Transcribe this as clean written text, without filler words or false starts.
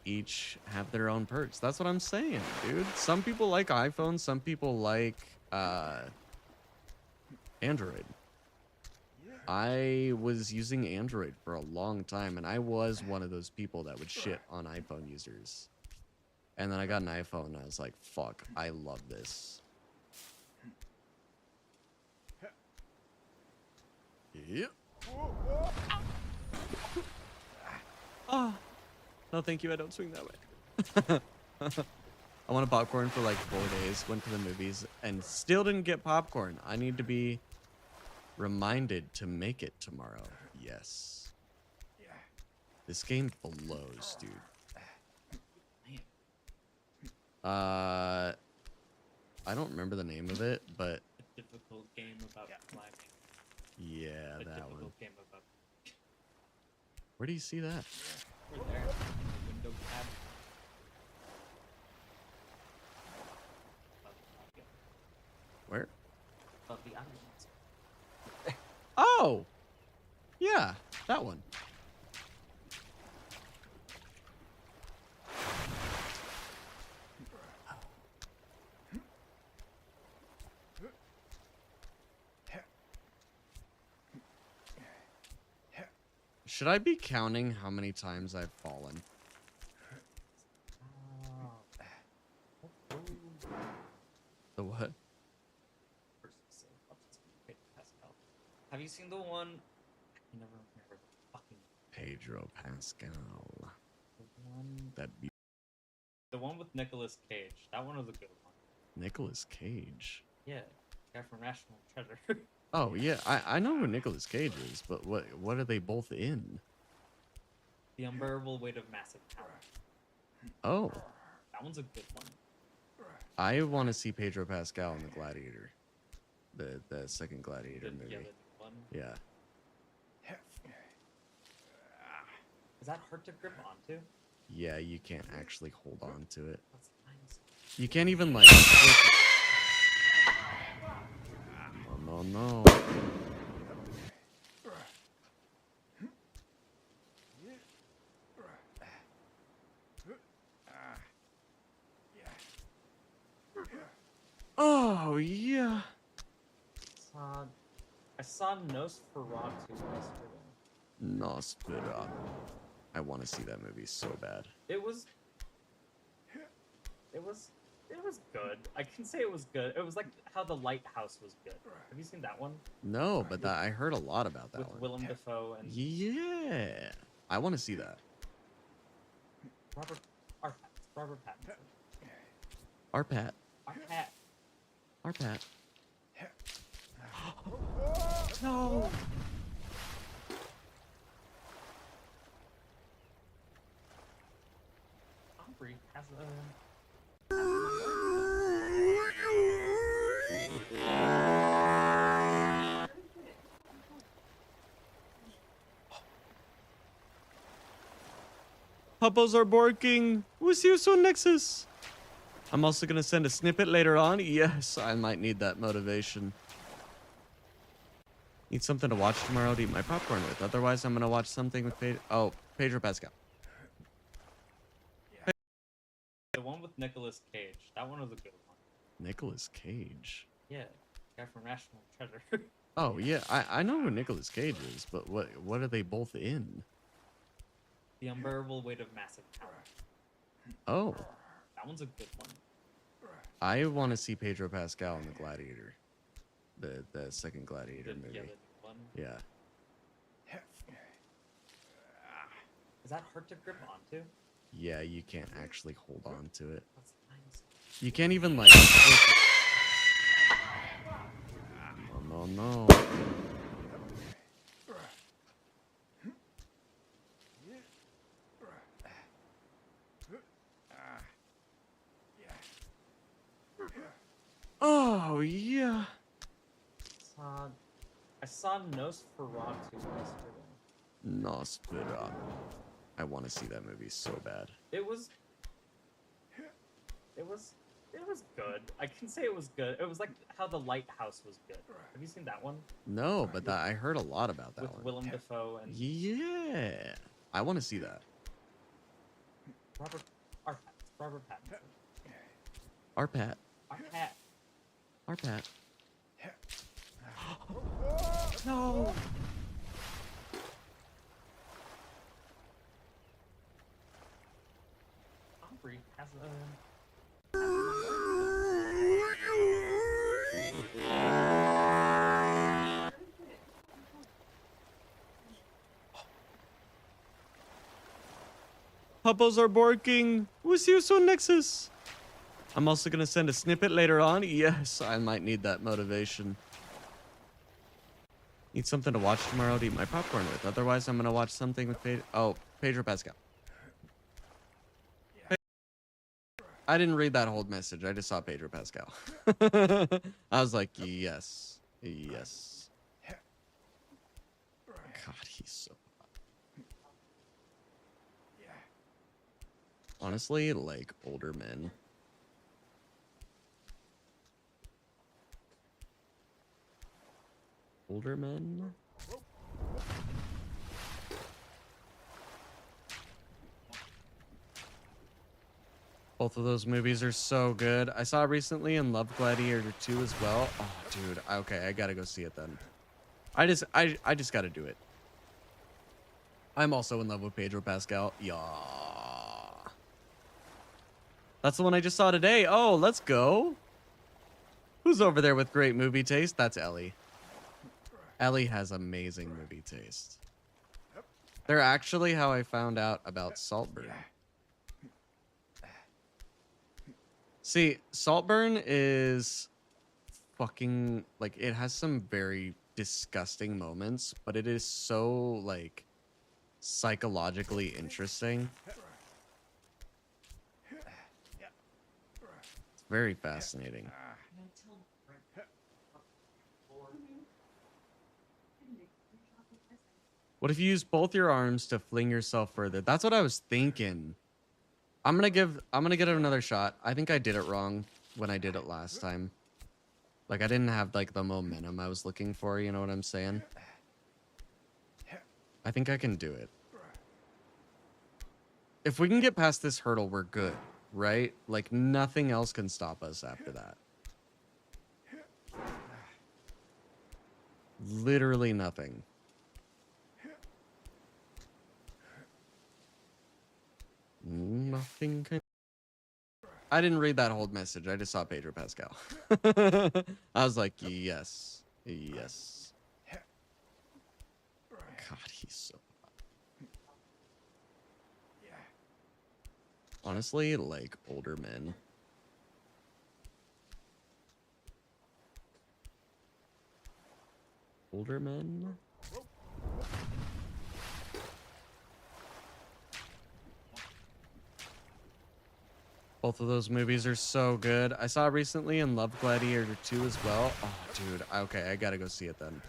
each have their own perks. That's what I'm saying, dude. Some people like iPhone, some people like Android. I was using Android for a long time, and I was one of those people that would shit on iPhone users. And then I got an iPhone, and I was like, fuck, I love this. Yep. Oh, no, thank you. I don't swing that way. I wanted popcorn for like 4 days, went to the movies, and still didn't get popcorn. I need to be reminded to make it tomorrow. Yes. This game blows, dude. I don't remember the name of it, but A difficult game about climbing. yeah, A that difficult one. game about. Where do you see that? We're there. The window tab. Where? Above the audience. Oh! Yeah, that one. Should I be counting how many times I've fallen? The what? Have you seen the one? I never remember the fucking. Pedro Pascal. The one. That'd be The one with Nicolas Cage. That one was a good one. Nicolas Cage. Yeah, guy from National Treasure. Oh yeah, I know who Nicolas Cage is, but what are they both in? The Unbearable Weight of Massive Talent. Oh, That one's a good one. I want to see Pedro Pascal in the Gladiator, the second Gladiator movie. Yeah, the new one. Yeah. Is that hard to grip onto? Yeah, you can't actually hold on to it. That's nice. You can't even like. Oh, no. Oh yeah. I saw Nosferatu yesterday. Nosferatu. I want to see that movie so bad. It was good. I can say it was good. It was like how The Lighthouse was good. Have you seen that one? No, but I heard a lot about that With one. Willem Dafoe and Yeah, I want to see that. Robert Pattinson. Arpat. Arpat. Arpat. No. Aubrey has a. Puppos are barking. We'll see you soon, Nexus. I'm also gonna send a snippet later on. Yes, I might need that motivation. Need something to watch tomorrow to eat my popcorn with. Otherwise, I'm gonna watch something with Pedro Pascal. The one with Nicolas Cage. That one was a good one. Nicolas Cage. Yeah, guy from National Treasure. Oh yeah, I know who Nicolas Cage is, but what are they both in? The Unbearable Weight of Massive Talent. Oh, That one's a good one. I want to see Pedro Pascal in the Gladiator, the second Gladiator movie. Yeah, the new one. Yeah. Is that hard to grip onto? Yeah, you can't actually hold on to it. That's nice. You can't even like. Oh no. Oh yeah. I saw Nosferatu yesterday. Nosferatu. I want to see that movie so bad. It was good. I can say it was good. It was like how The Lighthouse was good. Have you seen that one? No, but I heard a lot about that With one. Willem Dafoe and Yeah, I want to see that. Robert, Robert Pattinson. Our Pat. Our Pat. Our Pat. No. Aubrey has a. Puppos are barking. We'll see you soon, Nexus. I'm also gonna send a snippet later on. Yes, I might need that motivation. Need something to watch tomorrow to eat my popcorn with. Otherwise, I'm gonna watch something with Pedro Pascal. I didn't read that whole message. I just saw Pedro Pascal. I was like, yes, yes. God, he's so. Honestly, like older men. Older men? Both of those movies are so good. I saw it recently and loved Gladiator 2 as well. Oh, dude. Okay, I gotta go see it then. I just gotta do it. I'm also in love with Pedro Pascal. Yeah. That's the one I just saw today. Oh, let's go. Who's over there with great movie taste? That's Ellie. Ellie has amazing movie taste. They're actually how I found out about Saltburn. See, Saltburn is fucking, like, it has some very disgusting moments, but it is so, like, psychologically interesting. It's very fascinating. What if you use both your arms to fling yourself further? That's what I was thinking. I'm gonna get it another shot. I think I did it wrong when I did it last time. Like, I didn't have, like, the momentum I was looking for, you know what I'm saying? I think I can do it. If we can get past this hurdle, we're good, right? Like, nothing else can stop us after that. Literally nothing. Nothing can... I didn't read that whole message. I just saw Pedro Pascal. I was like, yes. Yes. God, he's so... Honestly, like, older men. Older men? Both of those movies are so good. I saw it recently and loved Gladiator 2 as well. Oh, dude. Okay, I gotta go see it then.